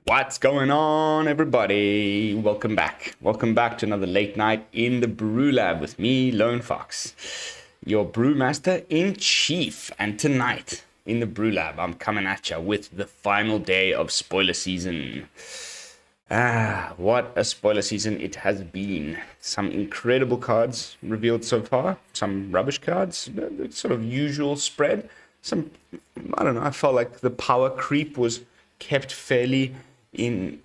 What's going on, everybody? Welcome back. Welcome back to another late night in the BrewLab with me, Lone Fox, your brewmaster in chief. And tonight in the BrewLab, I'm coming at you with the final day of spoiler season. What a spoiler season it has been. Some incredible cards revealed so far. Some rubbish cards, the sort of usual spread. Some, I don't know, I felt like the power creep was kept fairly in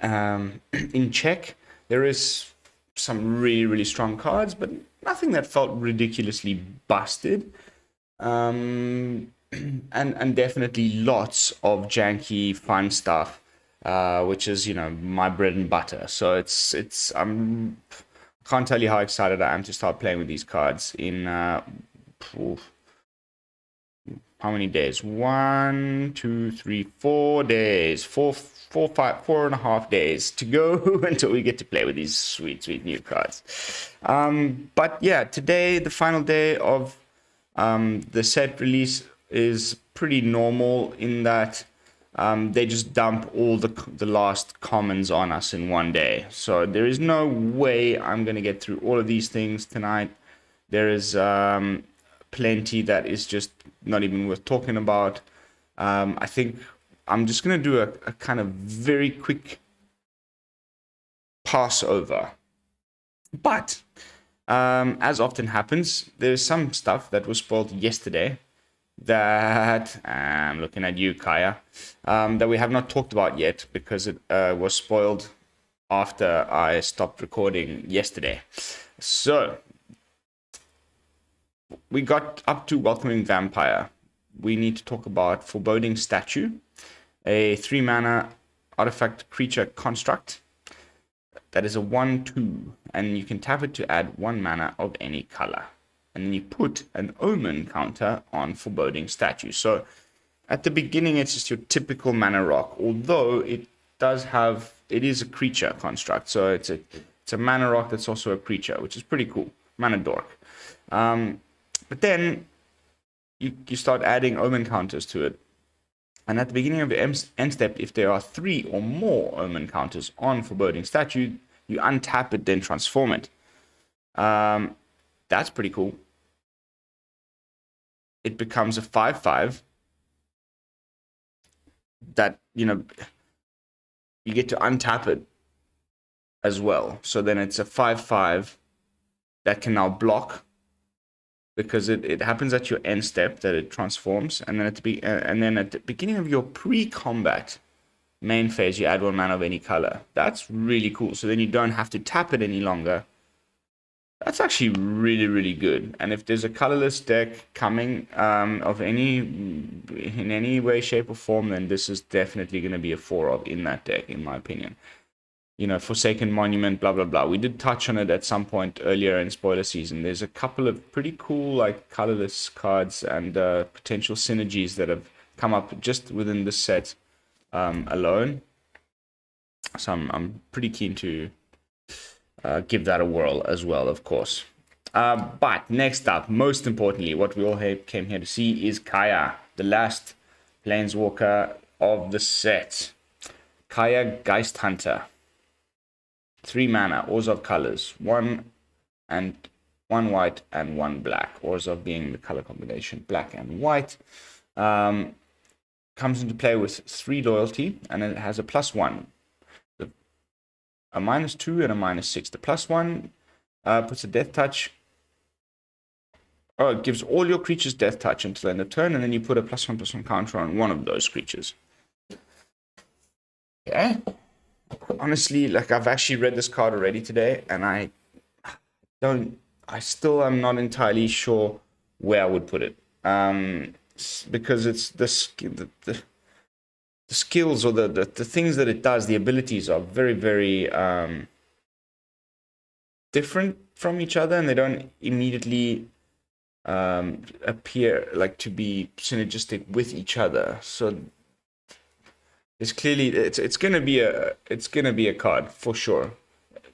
check. There is some really strong cards, but nothing that felt ridiculously busted. And definitely lots of janky fun stuff, which is, you know, my bread and butter. So I can't tell you how excited I am to start playing with these cards in how many days? 1, 2, 3, 4 days. 4.5 days to go until we get to play with these sweet new cards. But yeah, today, the final day of the set release, is pretty normal in that they just dump all the last commons on us in one day. So there is no way I'm going to get through all of these things tonight. There is plenty that is just not even worth talking about. I think I'm just going to do a kind of very quick pass over. But as often happens, there's some stuff that was spoiled yesterday that I'm looking at you, Kaya, that we have not talked about yet because it was spoiled after I stopped recording yesterday. So we got up to Welcoming Vampire. We need to talk about Foreboding Statue, a 3-mana artifact creature construct that is a 1/2, and you can tap it to add 1 mana of any color. And then you put an omen counter on Foreboding Statue. So at the beginning, it's just your typical mana rock, although it is a creature construct. So it's a mana rock that's also a creature, which is pretty cool. Mana dork. But then you start adding omen counters to it. And at the beginning of the end step, if there are 3 or more omen counters on Foreboding Statue, you untap it, then transform it. That's pretty cool. It becomes a 5/5 that, you know, you get to untap it as well. So then it's a 5/5 that can now block, because it happens at your end step that it transforms, and then at the beginning of your pre-combat main phase, you add 1 mana of any color. That's really cool. So then you don't have to tap it any longer. That's actually really good. And if there's a colorless deck coming in any way, shape, or form, then this is definitely going to be a 4 in that deck, in my opinion. You know, Forsaken Monument, blah, blah, blah. We did touch on it at some point earlier in spoiler season. There's a couple of pretty cool, like, colorless cards and potential synergies that have come up just within this set alone. So I'm pretty keen to give that a whirl as well, of course. But next up, most importantly, what we all came here to see is Kaya, the last Planeswalker of the set. Kaya Geist Hunter. 3 mana, Orzhov colors, 1 white and 1 black. Orzhov being the color combination black and white. Comes into play with 3 loyalty, and it has a +1. A -2 and a -6. The +1 puts a death touch. Oh, it gives all your creatures death touch until the end of turn, and then you put a +1/+1 counter on one of those creatures. Okay. Honestly, like, I've actually read this card already today, and I still am not entirely sure where I would put it, because it's the skills or the things that it does, the abilities are very different from each other, and they don't immediately appear like to be synergistic with each other. So it's clearly it's gonna be a card for sure.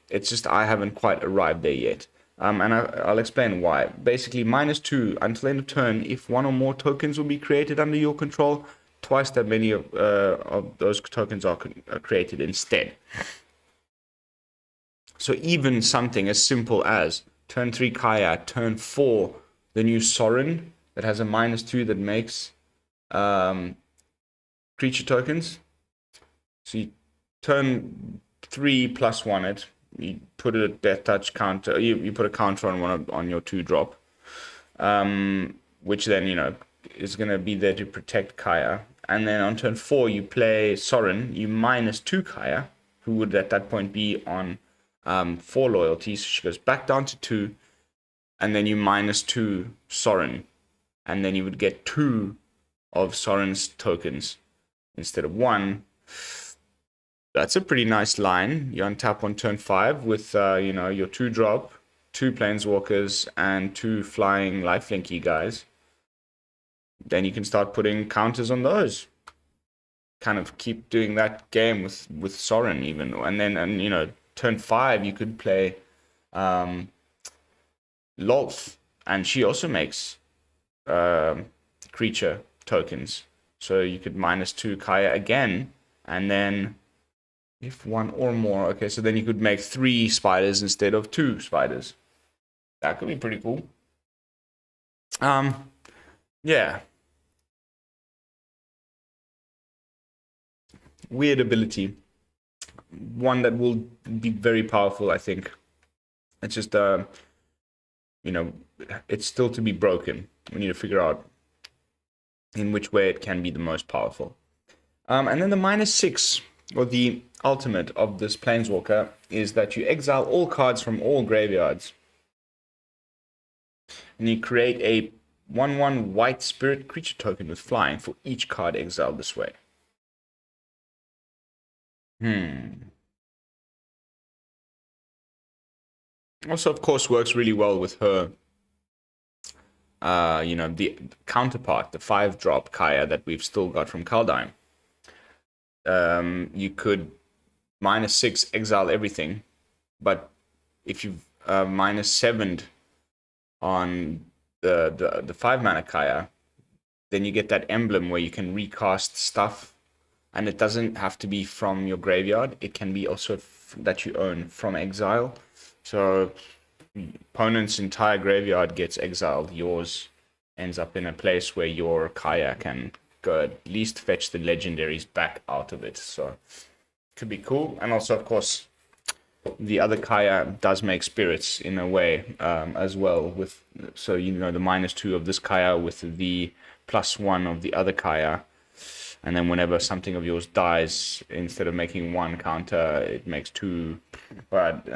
It's just I haven't quite arrived there yet. And I'll explain why. Basically, -2 until end of turn. If 1 or more tokens will be created under your control, twice that many of those tokens are created instead. So even something as simple as turn 3 Kaya, turn 4 the new Sorin that has a -2 that makes creature tokens. So you turn 3 +1 it, you put a death touch counter, you put a counter on your 2-drop, which then, you know, is going to be there to protect Kaya. And then on turn 4 you play Sorin, you -2 Kaya, who would at that point be on 4 loyalty, so she goes back down to 2, and then you -2 Sorin, and then you would get 2 of Sorin's tokens instead of 1. That's a pretty nice line. You untap on turn 5 with you know, your 2-drop, 2 planeswalkers, and 2 flying lifelinky guys. Then you can start putting counters on those. Kind of keep doing that game with Sorin even, and then you know, turn 5 you could play Lolth, and she also makes creature tokens, so you could -2 Kaya again, and then if 1 or more, okay, so then you could make 3 spiders instead of 2 spiders. That could be pretty cool. Yeah, weird ability, one that will be very powerful, I think. It's just you know, it's still to be broken. We need to figure out in which way it can be the most powerful. And then the -6, or the ultimate of this Planeswalker, is that you exile all cards from all graveyards. And you create a 1/1 white spirit creature token with flying for each card exiled this way. Also, of course, works really well with her, you know, the counterpart, the 5-drop Kaya that we've still got from Kaldheim. You could -6 exile everything, but if you've -7'd on the 5-mana Kaya, then you get that emblem where you can recast stuff, and it doesn't have to be from your graveyard. It can be also that you own from exile. So opponent's entire graveyard gets exiled. Yours ends up in a place where your Kaya can go at least fetch the legendaries back out of it. So could be cool. And also, of course, the other Kaya does make spirits in a way as well. With, so, you know, the -2 of this Kaya with the +1 of the other Kaya. And then whenever something of yours dies, instead of making 1 counter, it makes 2. But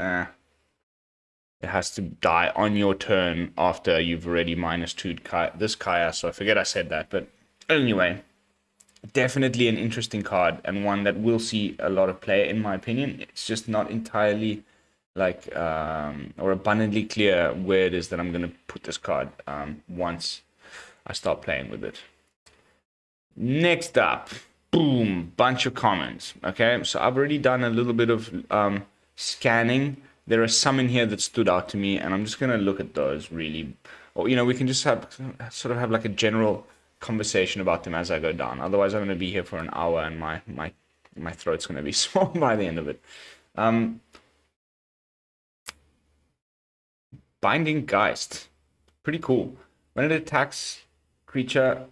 it has to die on your turn after you've already -2'd this Kaya. So I forget I said that. But anyway, definitely an interesting card, and one that will see a lot of play, in my opinion. It's just not entirely like or abundantly clear where it is that I'm going to put this card once I start playing with it. Next up, boom, bunch of comments. Okay, so I've already done a little bit of scanning. There are some in here that stood out to me, and I'm just going to look at those really. Or, you know, we can just have like a general conversation about them as I go down. Otherwise, I'm going to be here for an hour, and my throat's going to be small by the end of it. Binding Geist, pretty cool. When it attacks creature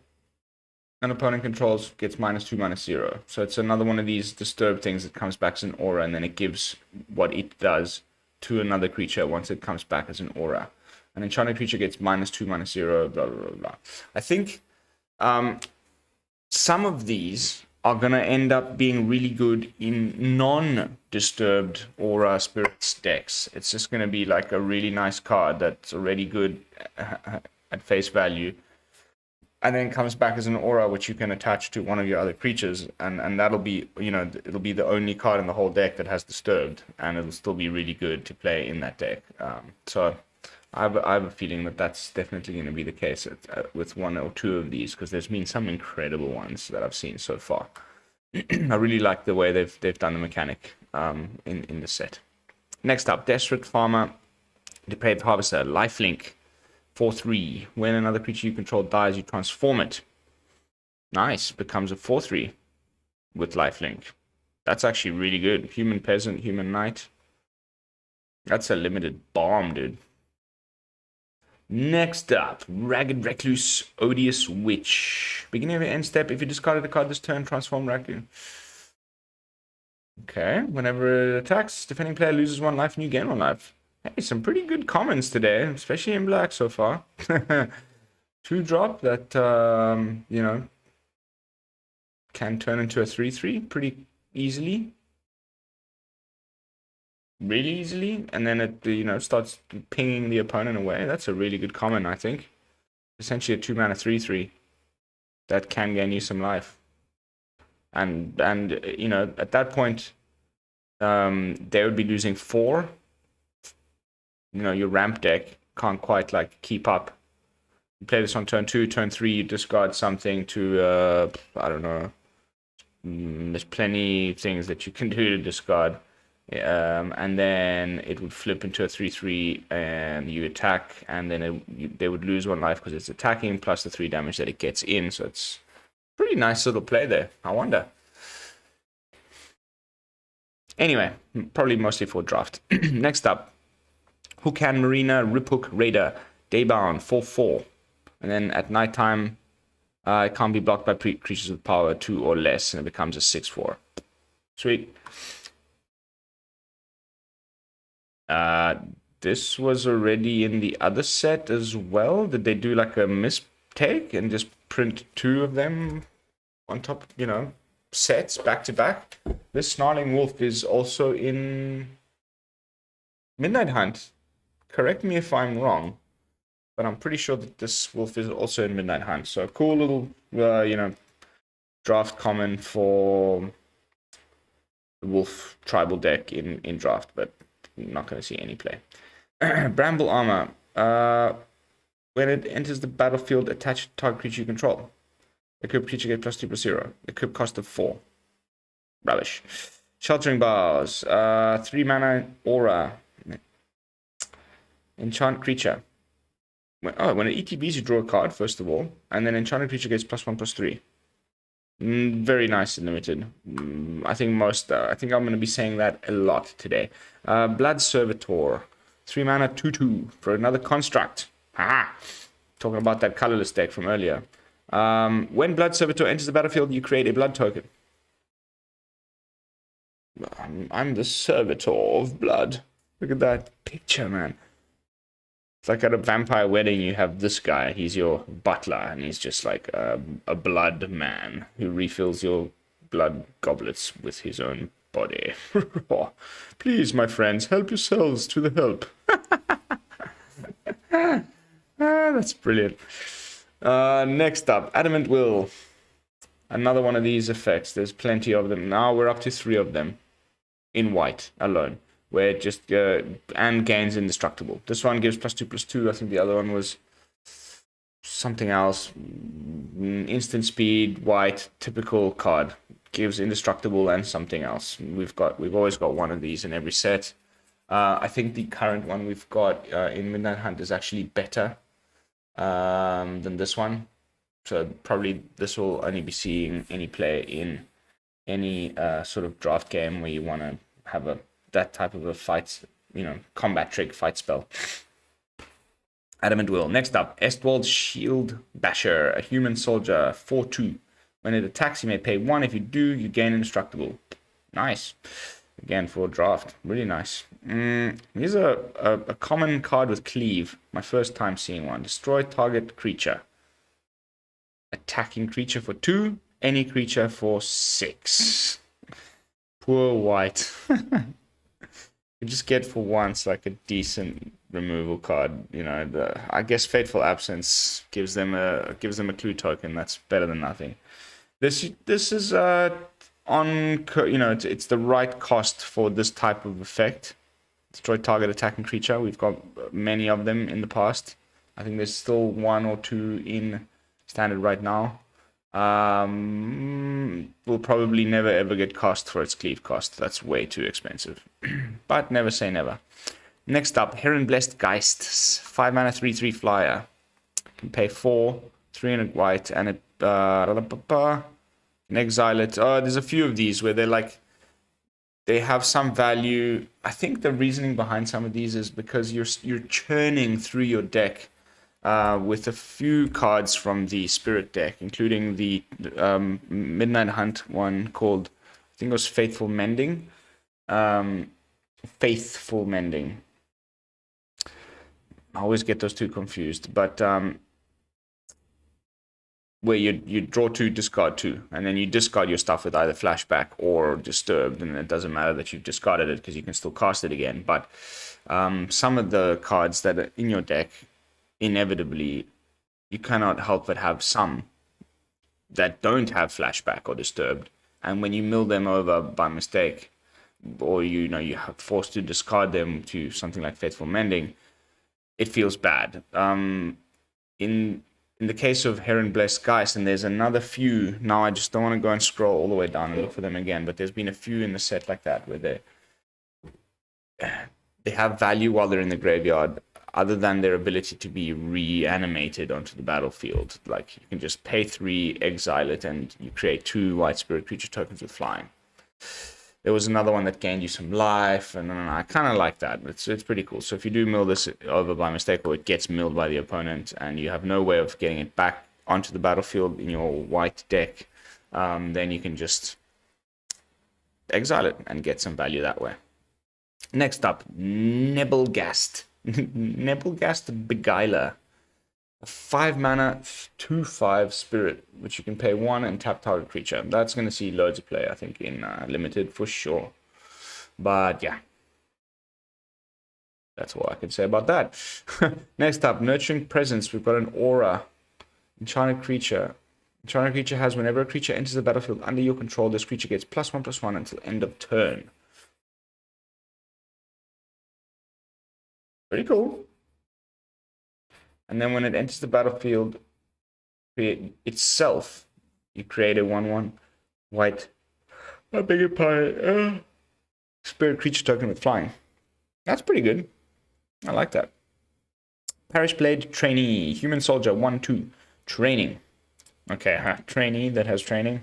an opponent controls, gets -2/-0. So it's another one of these disturb things that comes back as an aura, and then it gives what it does to another creature once it comes back as an aura. An enchanted creature gets -2/-0, blah, blah, blah, blah. I think some of these are going to end up being really good in non-disturbed aura spirits decks. It's just going to be like a really nice card that's already good at face value, and then comes back as an aura which you can attach to one of your other creatures, and that'll be, you know, it'll be the only card in the whole deck that has disturbed, and it'll still be really good to play in that deck. So I have a feeling that that's definitely going to be the case with 1 or 2 of these, because there's been some incredible ones that I've seen so far. I really like the way they've done the mechanic in the set. Next up, Desperate Farmer, Depraved Harvester, Lifelink. 4/3. When another creature you control dies, you transform it. Nice. Becomes a 4/3 with lifelink. That's actually really good. Human Peasant, Human Knight. That's a limited bomb, dude. Next up, Ragged Recluse, Odious Witch. Beginning of your end step, if you discarded a card this turn, transform Recluse. Okay, whenever it attacks, defending player loses 1 life and you gain 1 life. Hey, some pretty good commons today, especially in black so far. 2-drop that, you know, can turn into a 3/3 pretty easily. Really easily, and then it, you know, starts pinging the opponent away. That's a really good common, I think. Essentially a 2-mana 3/3 that can gain you some life. And you know, at that point, they would be losing 4. You know, your ramp deck can't quite like keep up. You play this on turn 2, turn 3, you discard something to I don't know. There's plenty of things that you can do to discard. And then it would flip into a 3/3 and you attack, and then they would lose 1 life because it's attacking plus the 3 damage that it gets in. So it's pretty nice little play there. I wonder. Anyway, probably mostly for draft. Next up, Hookhand Marina, Riphook Raider, Daybound, 4/4. And then at nighttime, it can't be blocked by creatures with power 2 or less, and it becomes a 6/4. Sweet. This was already in the other set as well. Did they do like a mistake and just print 2 of them on top, you know, sets back to back? This Snarling Wolf is also in Midnight Hunt. Correct me if I'm wrong, but I'm pretty sure that this wolf is also in Midnight Hunt. So cool little, you know, draft common for the wolf tribal deck in draft, but not going to see any play. Bramble Armor. When it enters the battlefield, attach target creature you control. Equip creature get +2/+0. Equip cost of 4. Rubbish. Sheltering Bars. 3 mana aura. Enchant creature. When it ETBs, you draw a card, first of all. And then enchanted creature gets +1/+3. Very nice and limited. I think I'm going to be saying that a lot today. Blood Servitor. 3 mana 2/2 for another construct. Haha. Talking about that colorless deck from earlier. When Blood Servitor enters the battlefield, you create a blood token. I'm the servitor of blood. Look at that picture, man. It's like at a vampire wedding, you have this guy. He's your butler, and he's just like a blood man who refills your blood goblets with his own body. Please, my friends, help yourselves to the help. That's brilliant. Next up, Adamant Will. Another one of these effects. There's plenty of them. Now we're up to 3 of them in white alone, where it just and gains indestructible. This one gives +2/+2. I think the other one was something else. Instant speed, white, typical card. Gives indestructible and something else. We've always got one of these in every set. I think the current one we've got in Midnight Hunt is actually better than this one. So probably this will only be seeing any play in any sort of draft game where you want to have that type of a fight, you know, combat trick fight spell. Adamant Will. Next up, Estwald Shield Basher, a human soldier, 4/2. When it attacks, you may pay 1. If you do, you gain indestructible. Nice. Again, for a draft. Really nice. Here's a common card with Cleave. My first time seeing one. Destroy target creature. Attacking creature for 2. Any creature for 6. Poor white. You just get for once like a decent removal card. You know, I guess Fateful Absence gives them a clue token. That's better than nothing. This is on, you know, it's the right cost for this type of effect. Destroy target attacking creature. We've got many of them in the past. I think there's still 1 or 2 in standard right now. Will probably never ever get cost for its cleave cost. That's way too expensive. But never say never. Next up, Heron Blessed Geists. 5 mana 3/3 flyer. Can pay 4, 3 in white, and it Can exile it. There's a few of these where they're like, they have some value. I think the reasoning behind some of these is because you're churning through your deck with a few cards from the Spirit deck, including the Midnight Hunt one called, I think it was Faithful Mending. Faithful Mending. I always get those two confused, but where you draw 2, discard 2, and then you discard your stuff with either flashback or disturbed, and it doesn't matter that you've discarded it because you can still cast it again. But some of the cards that are in your deck, inevitably, you cannot help but have some that don't have flashback or disturbed, and when you mill them over by mistake, or you are forced to discard them to something like Faithful Mending, it feels bad. In the case of Heron Blessed Geist, and there's another few, now I just don't want to go and scroll all the way down and look for them again, but there's been a few in the set like that where they have value while they're in the graveyard, other than their ability to be reanimated onto the battlefield. Like, you can just pay 3, exile it, and you create 2 white spirit creature tokens with flying. There was another one that gained you some life, and I kind of like that. It's pretty cool. So if you do mill this over by mistake, or it gets milled by the opponent, and you have no way of getting it back onto the battlefield in your white deck, then you can just exile it and get some value that way. Next up, Nebelgast. Nebelgast Beguiler. A 5 mana, 2/5 spirit, which you can pay 1 and tap target creature. That's going to see loads of play, I think, in Limited for sure. But yeah, that's all I can say about that. Next up, Nurturing Presence. We've got an Aura. Enchanted creature. Enchanted creature has, whenever a creature enters the battlefield under your control, this creature gets +1/+1 until end of turn. Pretty cool. And then when it enters the battlefield itself, you create a 1/1 white, I beg your pardon, spirit creature token with flying. That's pretty good. I like that. Parish Blade Trainee. Human Soldier 1/2. Training. Okay, trainee that has training.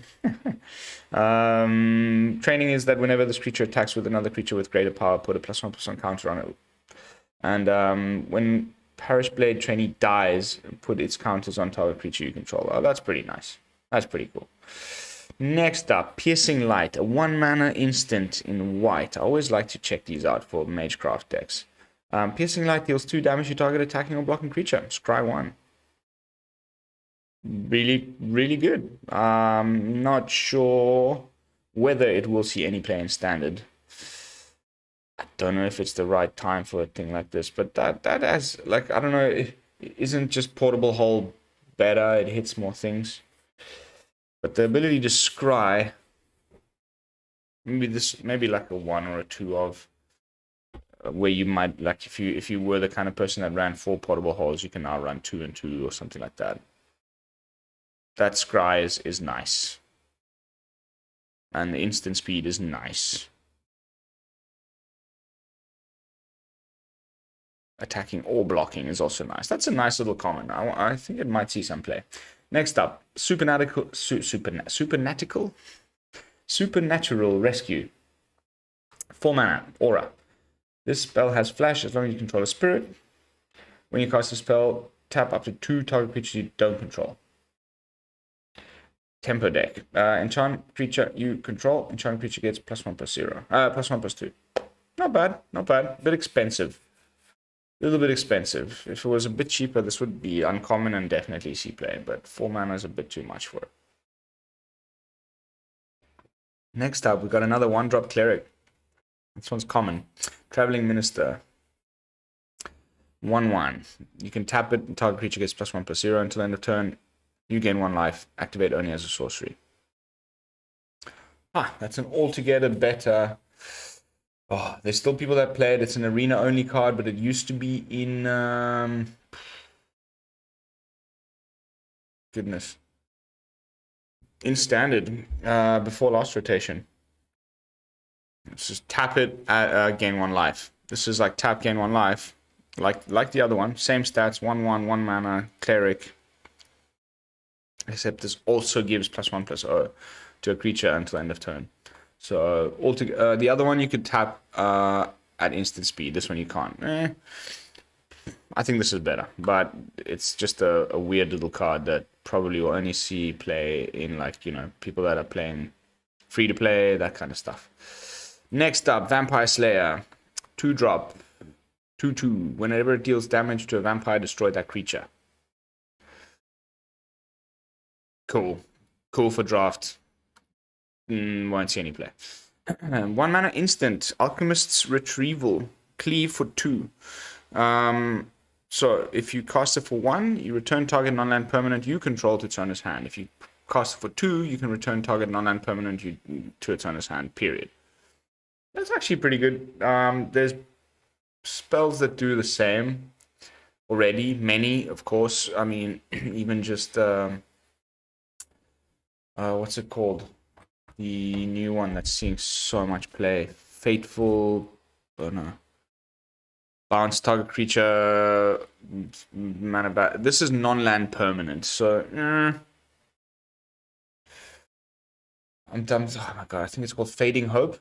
Training is that whenever this creature attacks with another creature with greater power, put a +1/+1 counter on it. And when Parish Blade Trainee dies, put its counters on target creature you control. Oh, that's pretty nice. That's pretty cool. Next up, Piercing Light, a 1 mana instant in white. I always like to check these out for Magecraft decks. Piercing Light deals 2 damage to target attacking or blocking creature. Scry 1. Really, really good. Not sure whether it will see any play in Standard. I don't know if it's the right time for a thing like this, but that has, like, I don't know, it isn't just Portable Hole better, it hits more things. But the ability to scry, maybe like a 1 or a 2 of, where you might, like, if you were the kind of person that ran 4 Portable Holes, you can now run 2 and 2 or something like that. That scry is nice. And the instant speed is nice. Attacking or blocking is also nice. That's a nice little common. I think it might see some play. Next up, Supernatural Rescue. 4 mana, Aura. This spell has flash as long as you control a spirit. When you cast a spell, tap up to 2 target creatures you don't control. Tempo deck. Enchant creature you control. Enchant creature gets +1/+0. +1/+2. Not bad. Not bad. A bit expensive. A little bit expensive. If it was a bit cheaper, this would be uncommon and definitely see play, but 4 mana is a bit too much for it. Next up, we've got another 1-drop Cleric. This one's common. Traveling Minister. 1/1. You can tap it, and target creature gets +1/+0 until end of turn. You gain 1 life. Activate only as a sorcery. That's an altogether better... Oh, there's still people that play it. It's an arena-only card, but it used to be in... goodness. In Standard, before last rotation. Let's just tap it, gain 1 life. This is like tap, gain 1 life. Like the other one. Same stats, 1/1, 1 mana, Cleric. Except this also gives +1/+0 to a creature until end of turn. So the other one you could tap at instant speed. This one you can't. I think this is better, but it's just a weird little card that probably will only see play in, like, you know, people that are playing free to play, that kind of stuff. Next up, Vampire Slayer. 2-drop. 2/2. Whenever it deals damage to a vampire, destroy that creature. Cool. Cool for draft. Won't see any play. 1 mana instant. Alchemist's Retrieval. Cleave for 2. So if you cast it for 1, you return target non-land permanent you control to its owner's hand. If you cast it for 2, you can return target non-land permanent to its owner's hand, period. That's actually pretty good. There's spells that do the same already. Many, of course. I mean, even just... what's it called? The new one that's seeing so much play. Fateful... Oh, no. Bounce target creature, mana back. This is non-land permanent, so I'm done. Oh my god, I think it's called Fading Hope.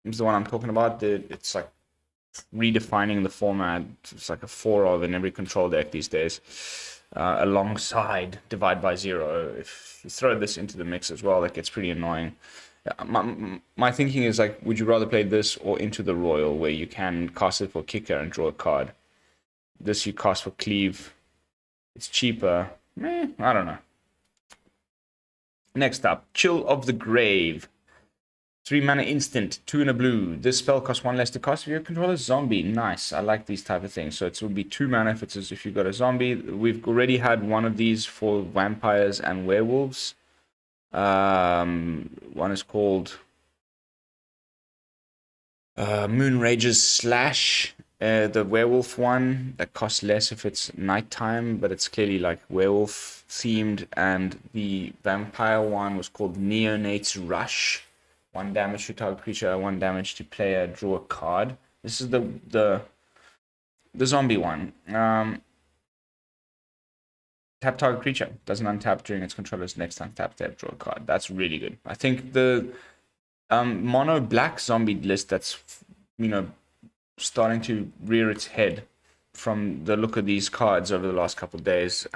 It's the one I'm talking about. It's like redefining the format. It's like a 4 of in every control deck these days, alongside Divide by Zero. If you throw this into the mix as well, that gets pretty annoying. My thinking is, like, would you rather play this or Into the Royal, where you can cast it for kicker and draw a card? This you cast for cleave. It's cheaper. I don't know. Next up, Chill of the Grave. 3 mana instant, 2 and a blue. This spell costs 1 less to cast if you control a zombie. Nice. I like these type of things. So it will be 2 mana if you've got a zombie. We've already had one of these for vampires and werewolves. One is called Moonrage's Slash, the werewolf one that costs less if it's nighttime, but it's clearly like werewolf themed. And the vampire one was called Neonate's Rush. 1 damage to target creature, 1 damage to player, draw a card. This is the zombie one. Tap target creature. Doesn't untap during its controller's next untap step. Draw a card. That's really good. I think the mono black zombie list that's, you know, starting to rear its head from the look of these cards over the last couple of days,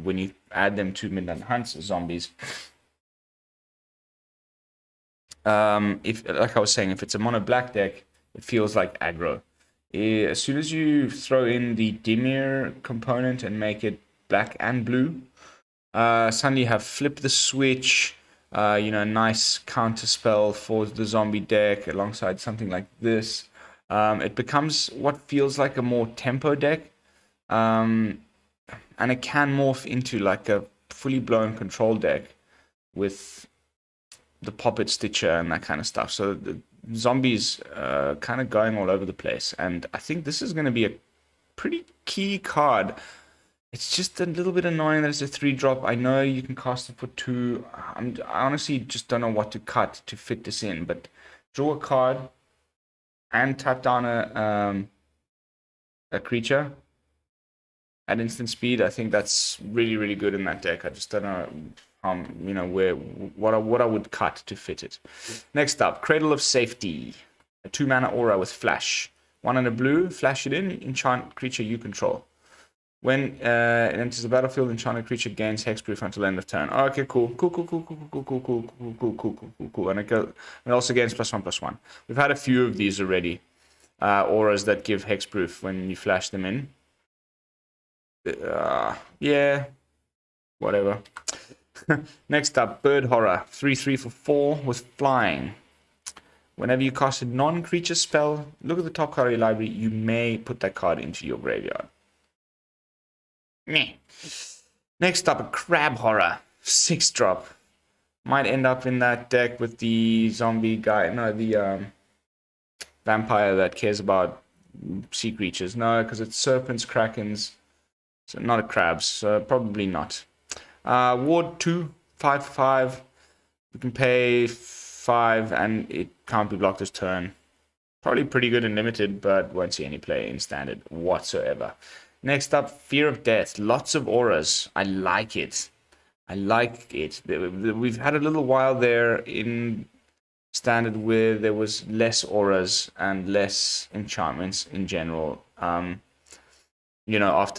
when you add them to Midnight Hunt's zombies. If, like I was saying, if it's a mono black deck, it feels like aggro. As soon as you throw in the Dimir component and make it black and blue, suddenly you have Flip the Switch, you know, nice counter spell for the zombie deck alongside something like this. It becomes what feels like a more tempo deck, and it can morph into like a fully blown control deck with the Poppet Stitcher and that kind of stuff. So the zombies kind of going all over the place, and I think this is going to be a pretty key card. It's just a little bit annoying that it's a 3-drop. I know you can cast it for 2. I honestly just don't know what to cut to fit this in. But draw a card and tap down a creature at instant speed. I think that's really, really good in that deck. I just don't know, you know, what I would cut to fit it. Next up, Cradle of Safety. A 2 mana aura with flash. 1 and a blue. Flash it in. Enchant creature you control. When it enters the battlefield, enchanted creature gains hexproof until end of turn. Oh, okay, cool. And it also gains +1/+1. We've had a few of these already. Auras that give hexproof when you flash them in. Yeah, whatever. Next up, Bird Horror. 3/3 for 4 with flying. Whenever you cast a non-creature spell, look at the top card of your library. You may put that card into your graveyard. Meh. Next up, a Crab Horror. 6-drop. Might end up in that deck with the zombie guy. No, the vampire that cares about sea creatures. No, because it's serpents, krakens. So not a crabs. So probably not. Ward 2, 5/5. You can pay 5 and it can't be blocked this turn. Probably pretty good in limited, but won't see any play in standard whatsoever. Next up, Fear of Death. Lots of auras. I like it. I like it. We've had a little while there in Standard where there was less auras and less enchantments in general. After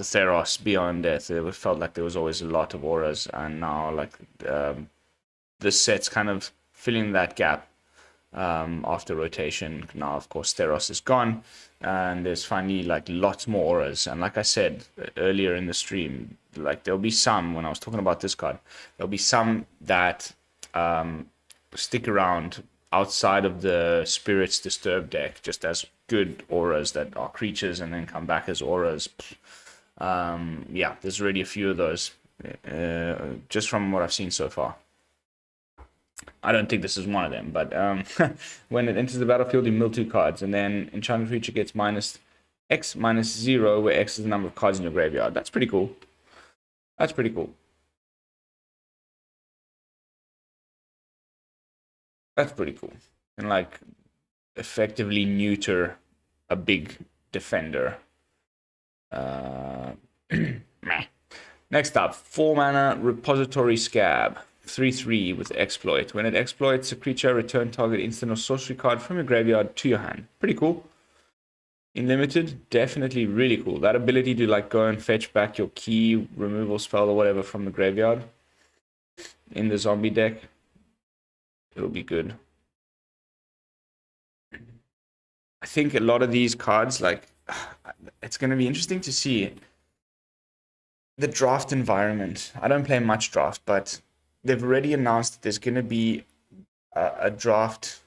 Theros, Beyond Death, it felt like there was always a lot of auras, and now this set's kind of filling that gap after rotation. Now, of course, Theros is gone, and there's finally lots more auras. And like I said earlier in the stream, there'll be some, when I was talking about this card, there'll be some that stick around outside of the Spirits Disturb deck, just as good auras that are creatures and then come back as auras. There's already a few of those, just from what I've seen so far. I don't think this is one of them, but when it enters the battlefield, you mill 2 cards, and then enchanted creature gets X -0, where X is the number of cards in your graveyard. That's pretty cool. That's pretty cool. That's pretty cool. And effectively neuter a big defender. Next up, 4 mana Repository Scab. 3/3 with exploit. When it exploits a creature, return target instant or sorcery card from your graveyard to your hand. Pretty cool. In limited, definitely really cool. That ability to go and fetch back your key removal spell or whatever from the graveyard in the zombie deck, it'll be good. I think a lot of these cards, it's going to be interesting to see the draft environment. I don't play much draft, but they've already announced that there's going to be a draft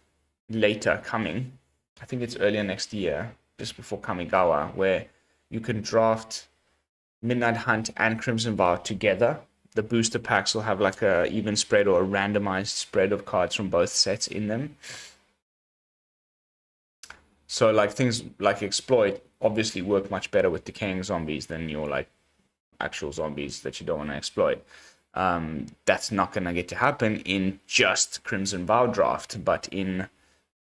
later coming. I think it's earlier next year, just before Kamigawa, where you can draft Midnight Hunt and Crimson Vow together. The booster packs will have a even spread or a randomized spread of cards from both sets in them. So things like exploit obviously work much better with decaying zombies than your actual zombies that you don't want to exploit. That's not going to get to happen in just Crimson Vow draft, but in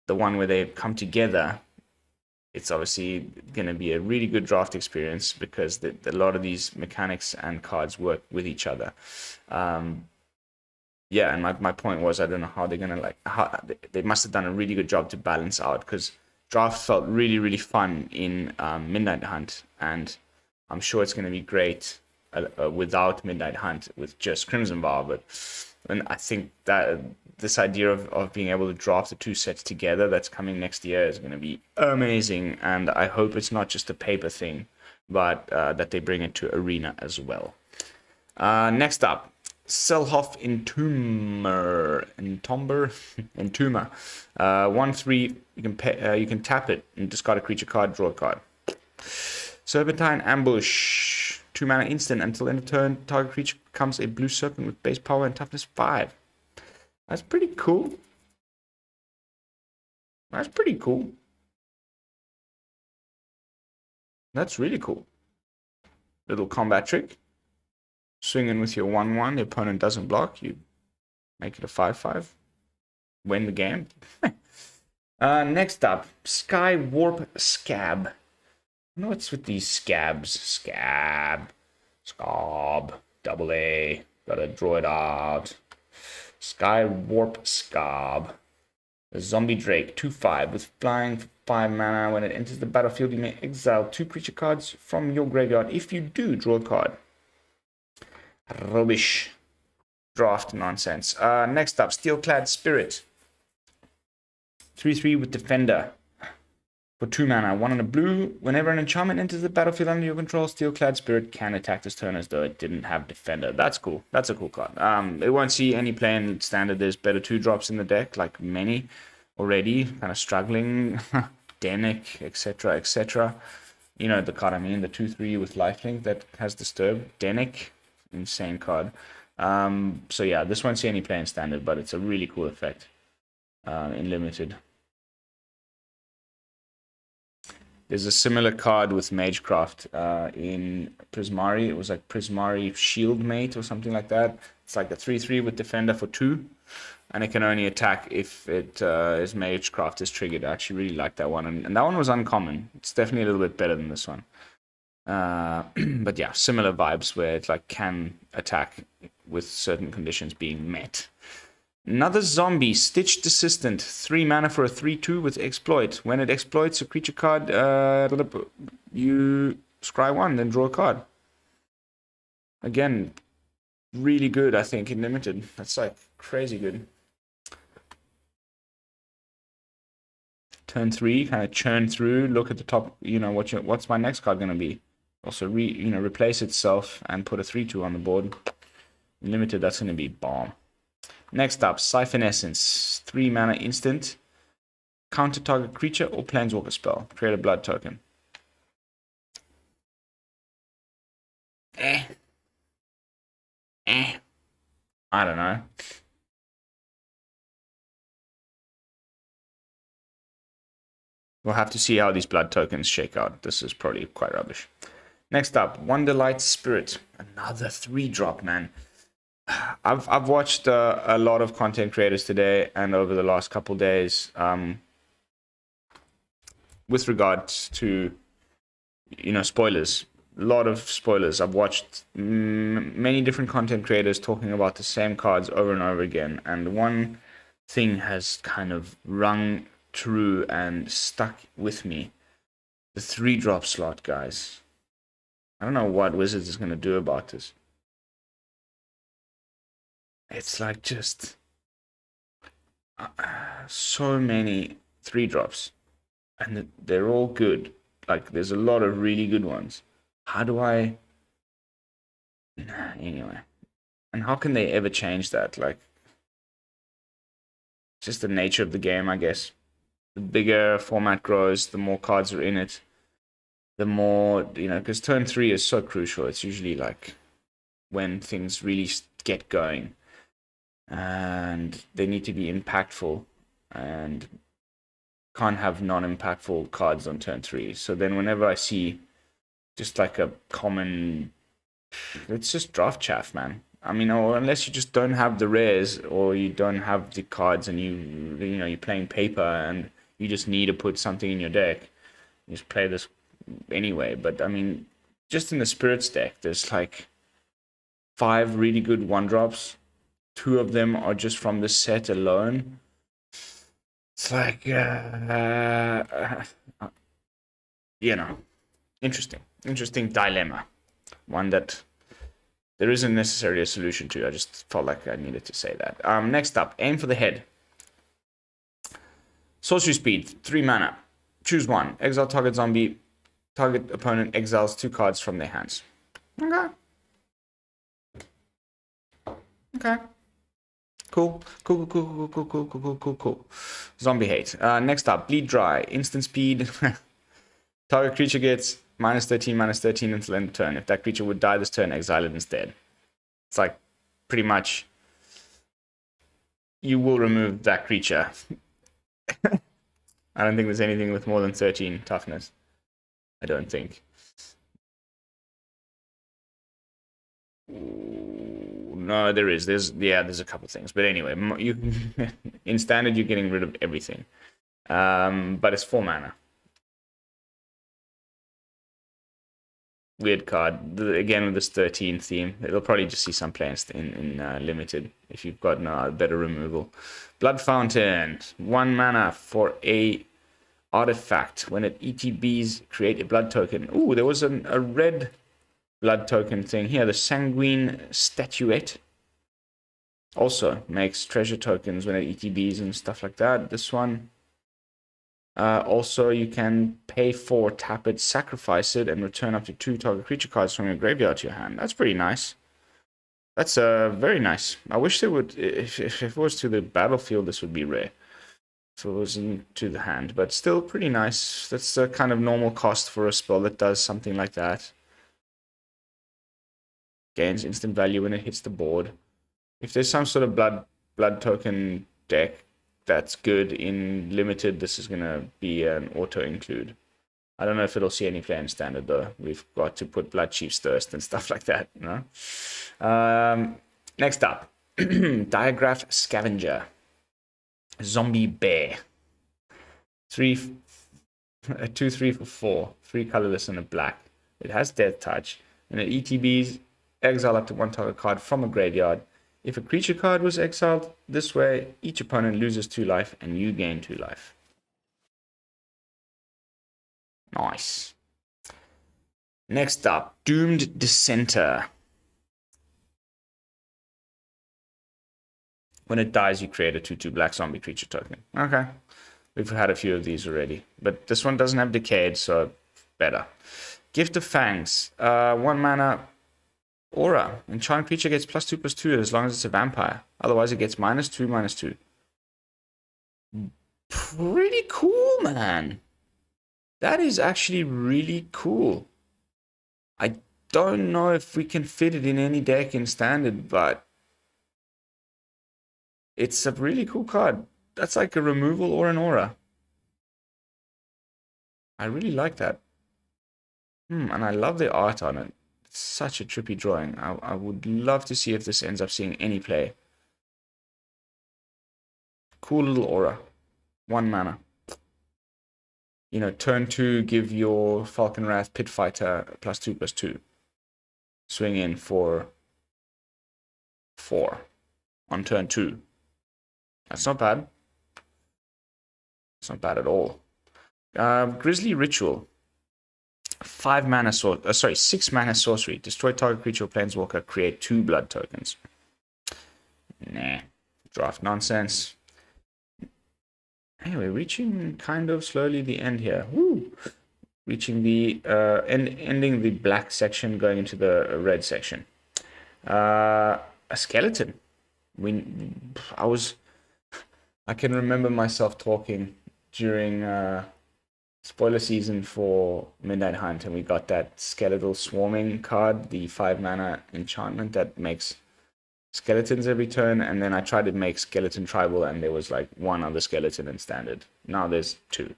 the one where they come together, it's obviously going to be a really good draft experience because a lot of these mechanics and cards work with each other. And my point was, I don't know how they're going to they must have done a really good job to balance out, because draft felt really, really fun in Midnight Hunt, and I'm sure it's going to be great without Midnight Hunt with just Crimson Vow. And I think that this idea of being able to draft the 2 sets together that's coming next year is going to be amazing, and I hope it's not just a paper thing, but that they bring it to Arena as well. Next up, Selhoff Entomber. 1/3. You can tap it and discard a creature card, draw a card. Serpentine Ambush. 2 mana instant. Until end of turn, target creature becomes a blue serpent with base power and toughness 5. That's pretty cool. That's pretty cool. That's really cool. Little combat trick. Swing in with your 1/1. The opponent doesn't block. You make it a 5/5. Win the game. Next up, Sky Warp Scab. I know what's with these scabs. Scab. Double A. Gotta draw it out. Sky Warp Scab. A zombie drake, 2/5 with flying for 5 mana. When it enters the battlefield, you may exile 2 creature cards from your graveyard. If you do, draw a card. Rubbish. Draft nonsense. Next up, Steelclad Spirit. 3/3 with Defender. For 2 mana, 1 and a blue. Whenever an enchantment enters the battlefield under your control, Steelclad Spirit can attack this turn as though it didn't have Defender. That's cool. That's a cool card. It won't see any play in Standard. There's better 2-drops in the deck, many already. Kind of struggling. Denic, etc., etc. You know the card I mean, the 2/3 with lifelink that has Disturb. Denic. Insane card. So yeah, this won't see any play in Standard, but it's a really cool effect in Limited. There's a similar card with Magecraft in Prismari. It was Prismari Shieldmate or something like that. It's a 3/3 with Defender for 2, and it can only attack if it is Magecraft is triggered. I actually really like that one, and that one was uncommon. It's definitely a little bit better than this one. But yeah, similar vibes where it like can attack with certain conditions being met. Another zombie, Stitched Assistant, 3 mana for a 3/2 with exploit. When it exploits a creature card, you scry 1, then draw a card. Again, really good, I think, in limited. That's like crazy good. Turn 3, kind of churn through, look at the top, what's my next card going to be? Also, replace itself and put a 3/2 on the board. In limited, that's going to be bomb. Next up, Siphon Essence, 3 mana instant. Counter target creature or planeswalker spell. Create a blood token. I don't know. We'll have to see how these blood tokens shake out. This is probably quite rubbish. Next up, Wonderlight Spirit. Another 3-drop, man. I've watched a lot of content creators today and over the last couple days with regards to, spoilers. A lot of spoilers. I've watched many different content creators talking about the same cards over and over again. And one thing has kind of rung true and stuck with me. The 3-drop slot, guys. I don't know what Wizards is going to do about this. It's like just so many 3-drops. And they're all good. Like, there's a lot of really good ones. How do I... Anyway. And how can they ever change that? Like, just the nature of the game, I guess. The bigger format grows, the more cards are in it. The more, because turn 3 is so crucial. It's usually like when things really get going. And they need to be impactful. And can't have non-impactful cards on turn 3. So then whenever I see just like a common... It's just draft chaff, man. I mean, or unless you just don't have the rares or you don't have the cards and you're playing paper and you just need to put something in your deck. You just play this anyway. But I mean, just in the Spirits deck, there's like 5 really good 1-drops. 2 of them are just from the set alone. It's like, interesting dilemma. One that there isn't necessarily a solution to. I just felt like I needed to say that. Next up, Aim for the Head. Sorcery speed, 3 mana. Choose 1. Exile target zombie. Target opponent exiles 2 cards from their hands. Okay. Cool. Zombie hate. Next up, Bleed Dry. Instant speed. Target creature gets -13 until end of turn. If that creature would die this turn, exile it instead. It's like pretty much you will remove that creature. I don't think there's anything with more than 13 toughness. I don't think. No, there is. There's a couple things. But anyway, in standard, you're getting rid of everything. But it's 4 mana. Weird card. Again, with this 13 theme, it'll probably just see some play in limited if you've got no better removal. Blood Fountain. 1 mana for a artifact. When it ETBs, create a blood token. Ooh, there was a red blood token thing here. The Sanguine Statuette. Also makes treasure tokens when it ETBs and stuff like that. This one. Also, you can pay for, tap it, sacrifice it, and return up to 2 target creature cards from your graveyard to your hand. That's pretty nice. That's very nice. I wish they would, if it was to the battlefield, this would be rare. If it wasn't to the hand, but still pretty nice. That's a kind of normal cost for a spell that does something like that. Gains instant value when it hits the board. If there's some sort of blood token deck that's good in limited, this is going to be an auto include. I don't know if it'll see any play in standard though. We've got to put Blood Chiefs Thirst and stuff like that. Next up, Diagraph Scavenger. Zombie Bear. 2/3 for 4. 3 colorless and a black. It has Death Touch, and it ETBs exile up to one target card from a graveyard. If a creature card was exiled this way, each opponent loses 2 life and you gain 2 life. Nice. Next up, Doomed Dissenter. When it dies, you create a 2/2 black zombie creature token. Okay. We've had a few of these already. But this one doesn't have Decayed, so better. Gift of Fangs. 1 mana aura. Enchant creature gets +2/+2 as long as it's a vampire. Otherwise, it gets -2/-2. Pretty cool, man. That is actually really cool. I don't know if we can fit it in any deck in Standard, but it's a really cool card. That's like a removal or an aura. I really like that. And I love the art on it. It's such a trippy drawing. I would love to see if this ends up seeing any play. Cool little aura. 1 mana. You know, turn 2, give your Falcon Wrath Pit Fighter +2/+2. Swing in for 4 on turn 2. That's not bad. It's not bad at all. Grisly Ritual. 6 mana sorcery. Destroy target creature or planeswalker. Create 2 blood tokens. Nah. Draft nonsense. Anyway, reaching kind of slowly the end here. Woo! Reaching the ending the black section, going into the red section. A skeleton. I can remember myself talking during spoiler season for Midnight Hunt, and we got that skeletal swarming card, the 5 mana enchantment that makes skeletons every turn, and then I tried to make skeleton tribal, and there was like 1 other skeleton in Standard. Now there's 2.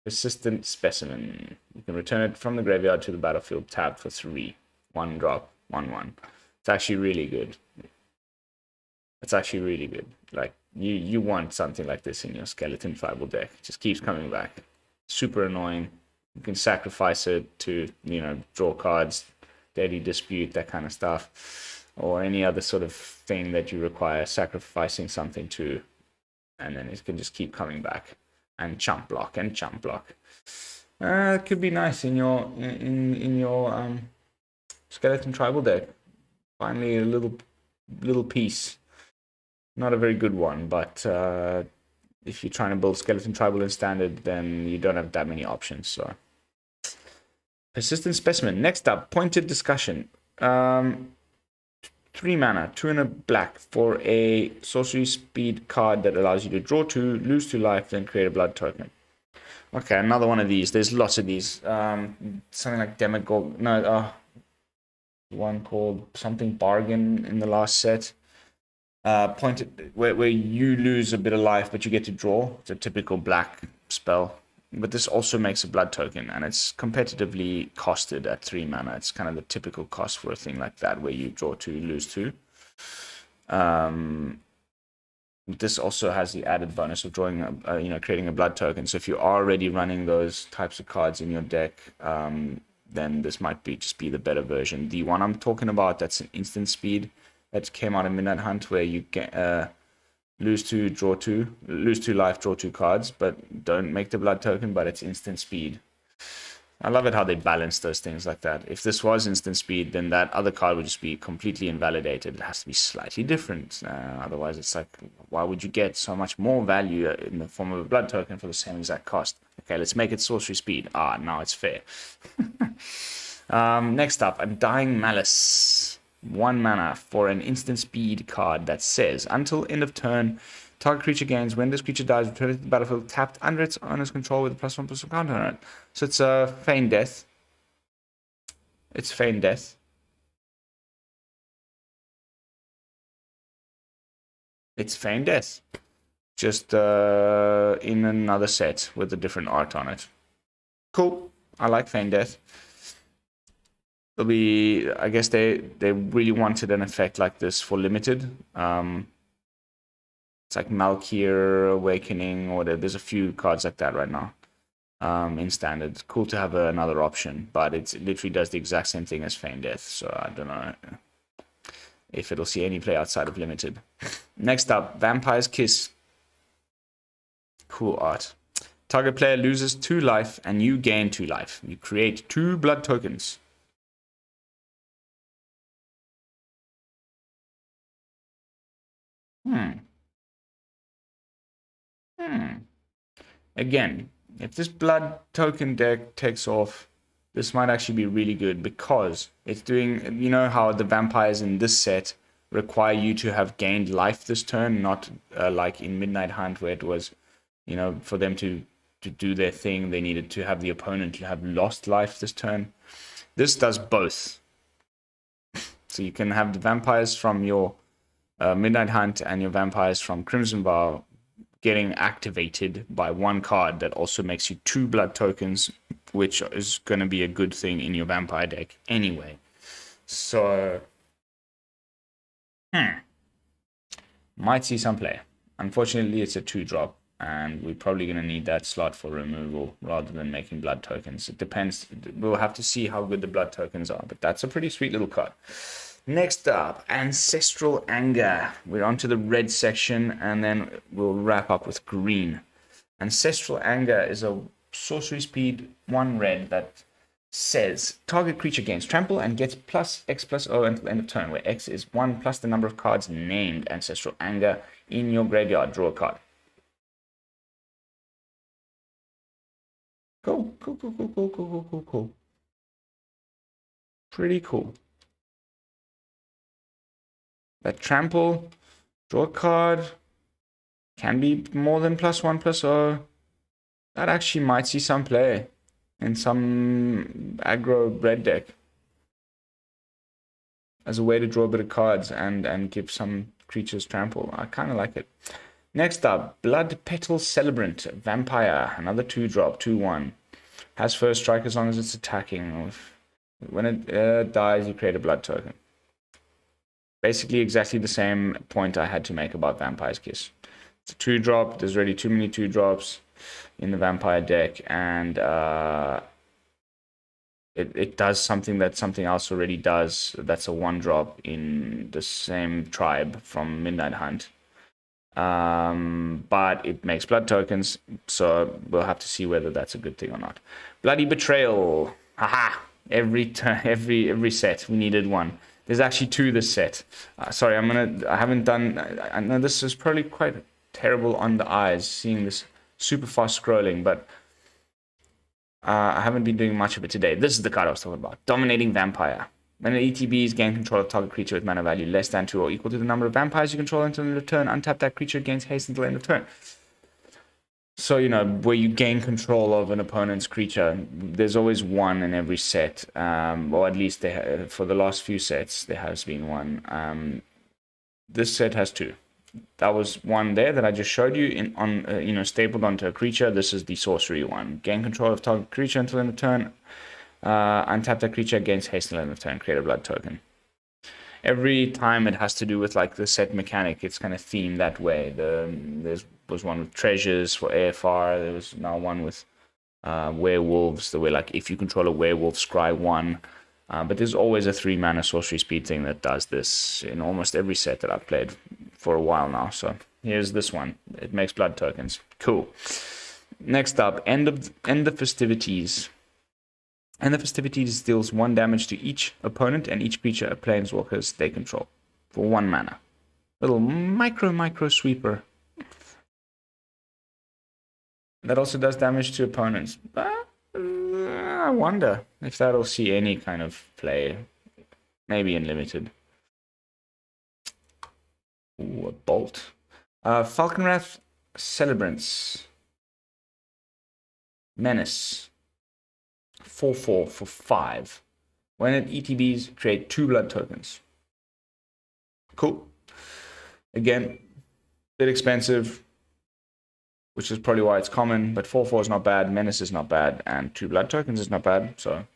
Persistent Specimen. You can return it from the graveyard to the battlefield tapped for 3. 1 drop, 1/1. It's actually really good. Like, you want something like this in your skeleton tribal deck. It just keeps coming back. Super annoying. You can sacrifice it to, draw cards, Deadly Dispute, that kind of stuff. Or any other sort of thing that you require sacrificing something to, and then it can just keep coming back and chump block. It could be nice in your skeleton tribal deck. Finally, a little piece. Not a very good one, but if you're trying to build skeleton tribal in Standard, then you don't have that many options. So, Persistent Specimen. Next up, Pointed Discussion. 3 mana, 2 and a black for a sorcery speed card that allows you to draw 2, lose 2 life, then create a blood token. Okay, another one of these. There's lots of these. Something like Demogorgon. No, one called something Bargain in the last set. Pointed where you lose a bit of life, but you get to draw. It's a typical black spell. But this also makes a blood token, and it's competitively costed at 3 mana. It's kind of the typical cost for a thing like that, where you draw 2, lose 2. This also has the added bonus of drawing, creating a blood token. So if you're already running those types of cards in your deck, then this might just be the better version. The one I'm talking about, that's an instant speed that came out in Midnight Hunt, where you get lose 2, draw 2, lose 2 life, draw 2 cards, but don't make the blood token, but it's instant speed. I love it how they balance those things like that. If this was instant speed, then that other card would just be completely invalidated. It has to be slightly different. Otherwise, it's like, why would you get so much more value in the form of a blood token for the same exact cost? Okay, let's make it sorcery speed. Now it's fair. Next up, Undying Malice. 1 mana for an instant speed card that says, until end of turn, target creature gains. When this creature dies, return it to the battlefield tapped under its owner's control with a +1/+1 counter on it. So it's a Feign Death. It's Feign Death. It's Feign Death. Just in another set with a different art on it. Cool. I like Feign Death. It'll be, I guess they really wanted an effect like this for limited. It's like Malkir Awakening, or there's a few cards like that right now. in standard. It's cool to have another option, but it literally does the exact same thing as Feign Death, so I don't know if it'll see any play outside of limited. Next up, Vampire's Kiss. Cool art. Target player loses 2 life and you gain 2 life. You create 2 blood tokens. Again, if this blood token deck takes off, this might actually be really good because it's doing, you know how the vampires in this set require you to have gained life this turn, not like in Midnight Hunt where it was, you know, for them to do their thing, they needed to have the opponent have lost life this turn. This does both. So you can have the vampires from your Midnight Hunt and your vampires from Crimson Vow getting activated by 1 card that also makes you 2 blood tokens, which is going to be a good thing in your vampire deck anyway. So, might see some play. Unfortunately, it's a 2-drop, and we're probably going to need that slot for removal rather than making blood tokens. It depends. We'll have to see how good the blood tokens are, but that's a pretty sweet little card. Next up, Ancestral Anger. We're on to the red section, and then we'll wrap up with green. Ancestral Anger is a sorcery speed 1 red that says target creature gains trample and gets plus X plus O until end of turn, where X is 1 plus the number of cards named Ancestral Anger in your graveyard. Draw a card. Cool. Pretty cool. That trample, draw a card, can be more than +1 +0. That actually might see some play in some aggro red deck as a way to draw a bit of cards and give some creatures trample. I kind of like it. Next up, Blood Petal Celebrant, Vampire, another 2-drop, 2/1. Has first strike as long as it's attacking. When it dies, you create a blood token. Basically exactly the same point I had to make about Vampire's Kiss. It's a 2-drop. There's already too many 2-drops in the Vampire deck, and it does something that something else already does. That's a 1-drop in the same tribe from Midnight Hunt. But it makes blood tokens, so we'll have to see whether that's a good thing or not. Bloody Betrayal. Haha! Every set we needed 1. There's actually 2 this set. Sorry, I haven't done. I know this is probably quite terrible on the eyes, seeing this super fast scrolling, but I haven't been doing much of it today. This is the card I was talking about. Dominating Vampire. When an ETBs gain control of target creature with mana value less than 2 or equal to the number of vampires you control until end of turn, untap that creature, gains haste until end of turn. So, you know, where you gain control of an opponent's creature, there's always 1 in every set. Or at least for the last few sets, there has been 1. This set has 2. That was 1 there that I just showed you stapled onto a creature. This is the sorcery 1. Gain control of target creature until end of turn. Untap that creature, gains haste until end of turn. Create a blood token. Every time it has to do with like the set mechanic, it's kind of themed that way. There was one with treasures for AFR. There was now one with werewolves. The way like if you control a werewolf, scry 1. But there's always a 3-mana sorcery speed thing that does this in almost every set that I've played for a while now. So here's this one. It makes blood tokens. Cool. Next up, End the Festivities. And the Festivities deals 1 damage to each opponent and each creature a planeswalkers they control for 1 mana. Little micro sweeper. That also does damage to opponents. But I wonder if that'll see any kind of play. Maybe in limited. Ooh, a bolt. Falconwrath Celebrants. Menace. 4/4 for 5. When it ETBs, create 2 blood tokens. Cool. Again, bit expensive, which is probably why it's common, but 4/4 is not bad, Menace is not bad, and 2 blood tokens is not bad, so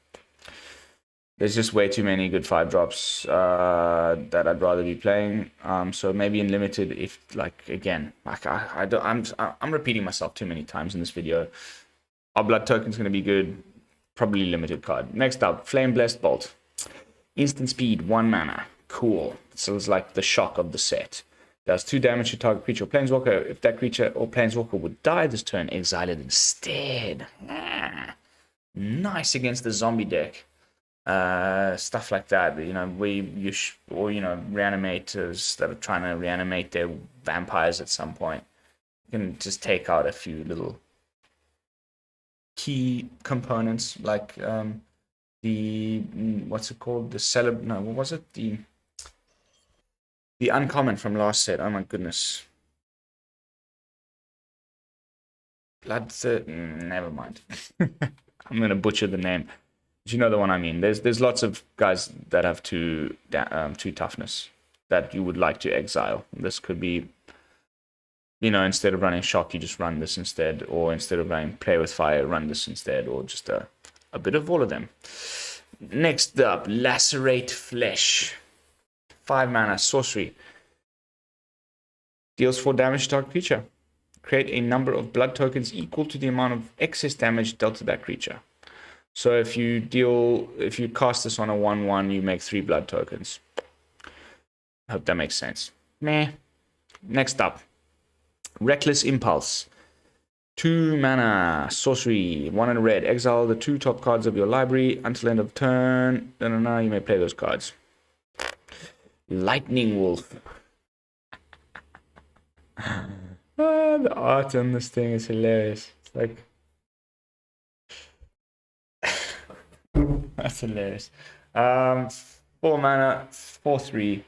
there's just way too many good 5-drops that I'd rather be playing. So maybe in limited, if like again, like I'm repeating myself too many times in this video. Our blood token's going to be good. Probably limited card. Next up, Flame Blessed Bolt. Instant speed, 1 mana. Cool. So it's like the shock of the set. Does 2 damage to target creature or planeswalker. If that creature or planeswalker would die this turn, exile it instead. Nice against the zombie deck. Stuff like that. You know, reanimators that are trying to reanimate their vampires at some point. You can just take out a few little key components like the what's it called? The Celebrant. No, what was it? The uncommon from last set. Oh my goodness. Never mind. I'm gonna butcher the name. But you know the one I mean. There's lots of guys that have two toughness that you would like to exile. This could be, you know, instead of running shock, you just run this instead, or instead of running play with fire, run this instead, or just a bit of all of them. Next up, Lacerate Flesh. 5 mana, sorcery. Deals 4 damage to target creature. Create a number of blood tokens equal to the amount of excess damage dealt to that creature. So if you cast this on a 1/1, you make 3 blood tokens. Hope that makes sense. Meh. Next up, Reckless Impulse. 2 mana, sorcery, 1 and a red. Exile the 2 top cards of your library until end of turn. No, you may play those cards. Lightning Wolf. The art on this thing is hilarious. It's like that's hilarious. 4 mana, 4/3.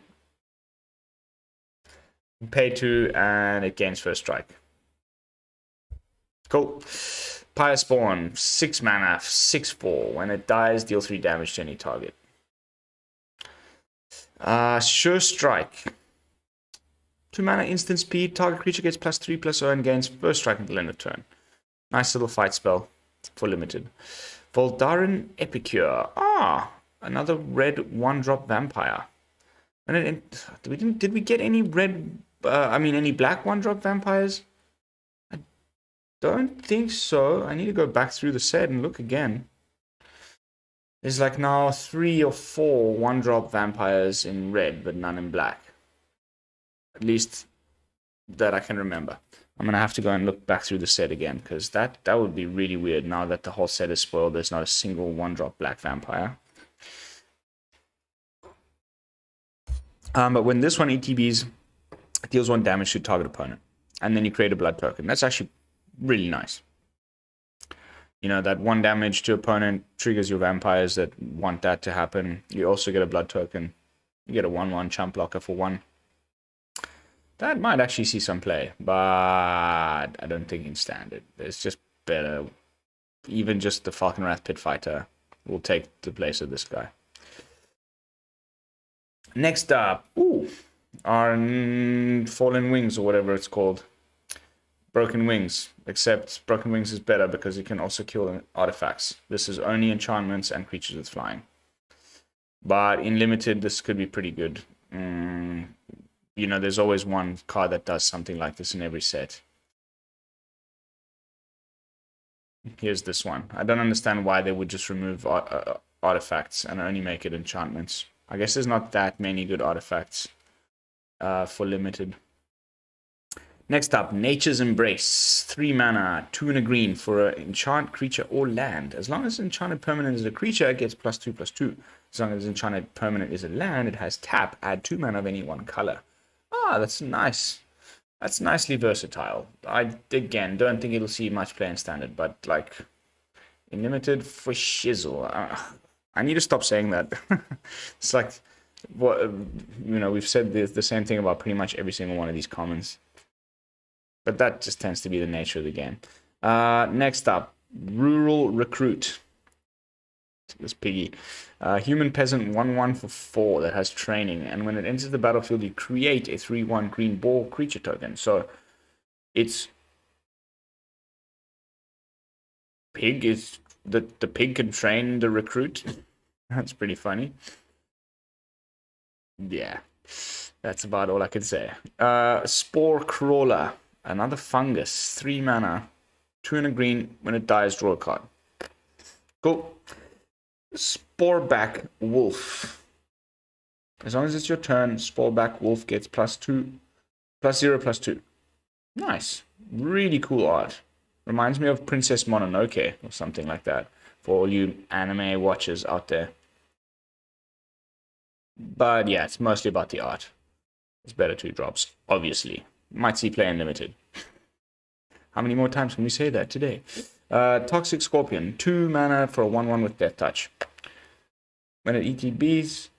Pay 2 and it gains first strike. Cool. Pyre Spawn, 6 mana, 6/4. When it dies, deal 3 damage to any target. Sure Strike. 2 mana, instant speed. Target creature gets +3/+0 and gains first strike until end of turn. Nice little fight spell for limited. Voldaran Epicure. Another red 1-drop vampire. And did we get any red? Any black 1-drop vampires? I don't think so. I need to go back through the set and look again. There's like now 3 or 4 1-drop vampires in red, but none in black. At least that I can remember. I'm going to have to go and look back through the set again, because that would be really weird now that the whole set is spoiled. There's not a single 1-drop black vampire. But when this one ETBs, it deals 1 damage to target opponent. And then you create a blood token. That's actually really nice. You know, that 1 damage to opponent triggers your vampires that want that to happen. You also get a blood token. You get a 1/1 chump blocker for 1. That might actually see some play, but I don't think in standard. It's just better. Even just the Falconwrath Pit Fighter will take the place of this guy. Next up, our Fallen Wings, or whatever it's called. Broken Wings, except Broken Wings is better because you can also kill artifacts. This is only enchantments and creatures with flying. But in limited, this could be pretty good. You know, there's always one card that does something like this in every set. Here's this one. I don't understand why they would just remove artifacts and only make it enchantments. I guess there's not that many good artifacts for limited. Next up, Nature's Embrace. 3 mana, 2 and a green for an enchant creature or land. As long as enchanted permanent is a creature, it gets +2/+2. As long as enchanted permanent is a land, it has tap. Add 2 mana of any one color. That's nice. That's nicely versatile. I, again, don't think it'll see much play in standard, but, like, in limited, for shizzle. I need to stop saying that. It's like, we've said the same thing about pretty much every single one of these commons. But that just tends to be the nature of the game. Next up, Rural Recruit. This piggy. Human Peasant 1/1 for 4 that has training. And when it enters the battlefield, you create a 3/1 green ball creature token. So it's pig is the pig can train the recruit. That's pretty funny. Yeah. That's about all I can say. Spore Crawler. Another fungus. 3 mana. 2 and a green. When it dies, draw a card. Cool. Sporeback Wolf. As long as it's your turn, Sporeback Wolf gets +2, +0/+2. Nice. Really cool art. Reminds me of Princess Mononoke or something like that. For all you anime watchers out there. But yeah, it's mostly about the art. It's better 2 drops, obviously. Might see play unlimited. How many more times can we say that today? Toxic Scorpion. 2 mana for a 1/1 with Death Touch. When it ETBs,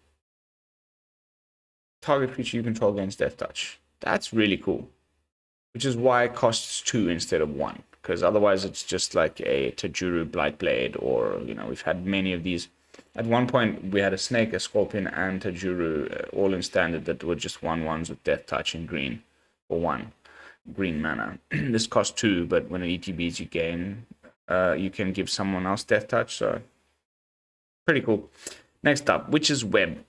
target creature you control gains Death Touch. That's really cool. Which is why it costs 2 instead of 1. Because otherwise it's just like a Tajuru Blightblade, or, you know, we've had many of these. At one point, we had a Snake, a Scorpion, and Tajuru, all in standard, that were just 1/1s with Death Touch in green, for 1 green mana. This costs 2, but when it ETBs, you gain, you can give someone else Death Touch, so pretty cool. Next up, Witch's Web.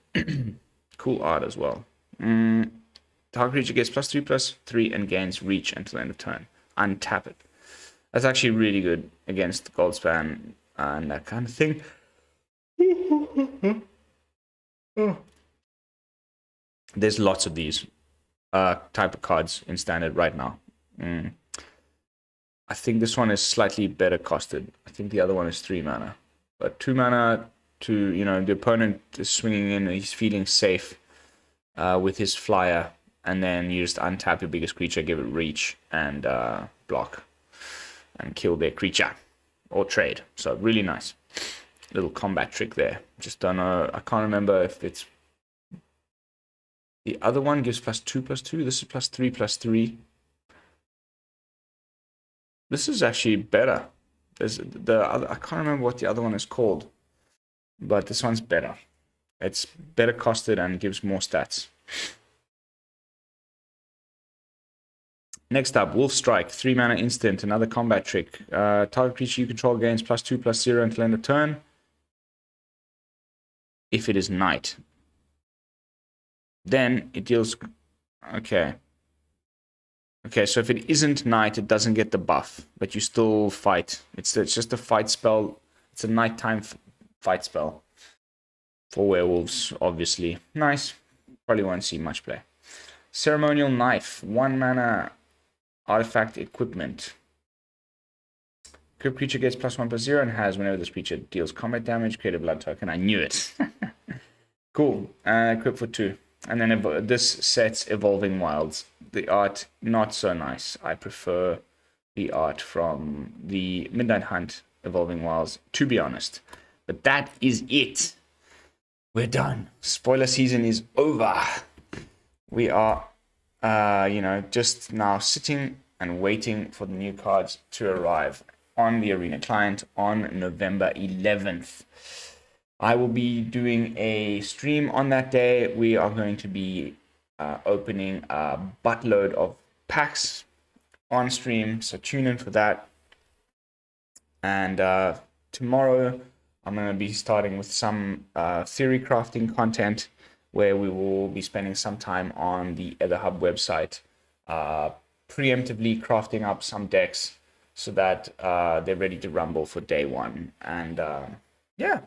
Cool art as well. Target creature gets +3/+3 and gains reach until end of turn. Untap it. That's actually really good against Goldspan and that kind of thing. There's lots of these type of cards in standard right now. I think this one is slightly better costed. I think the other one is 3 mana. But 2 mana to, you know, the opponent is swinging in and he's feeling safe with his flyer. And then you just untap your biggest creature, give it reach, and block. And kill their creature. Or trade. So really nice. Little combat trick there. Just don't know. I can't remember if it's... The other one gives +2/+2. This is +3/+3. This is actually better. There's the other... I can't remember what the other one is called. But this one's better. It's better costed and gives more stats. Next up, Wolf Strike, 3 mana instant, another combat trick. Target creature you control gains +2/+0 until end of turn. If it is night. Then it deals... Okay. Okay, so if it isn't night, it doesn't get the buff, but you still fight. It's just a fight spell. It's a nighttime fight spell. For werewolves, obviously. Nice. Probably won't see much play. Ceremonial Knife, 1 mana... Artifact equipment. Equipped creature gets +1/+0 and has, whenever this creature deals combat damage, create a blood token. I knew it. Cool. Equipped for 2. And then this sets Evolving Wilds. The art, not so nice. I prefer the art from the Midnight Hunt Evolving Wilds, to be honest. But that is it. We're done. Spoiler season is over. We are... you know, just now sitting and waiting for the new cards to arrive on the Arena client on November 11th. I will be doing a stream on that day. We are going to be opening a buttload of packs on stream, so tune in for that. And tomorrow I'm going to be starting with some theory crafting content, where we will be spending some time on the Etherhub website, preemptively crafting up some decks so that they're ready to rumble for day 1. And yeah,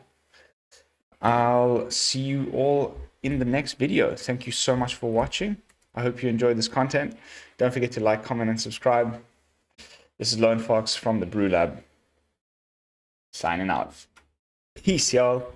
I'll see you all in the next video. Thank you so much for watching. I hope you enjoyed this content. Don't forget to like, comment, and subscribe. This is Lone Fox from the BrewLab, signing out. Peace, y'all.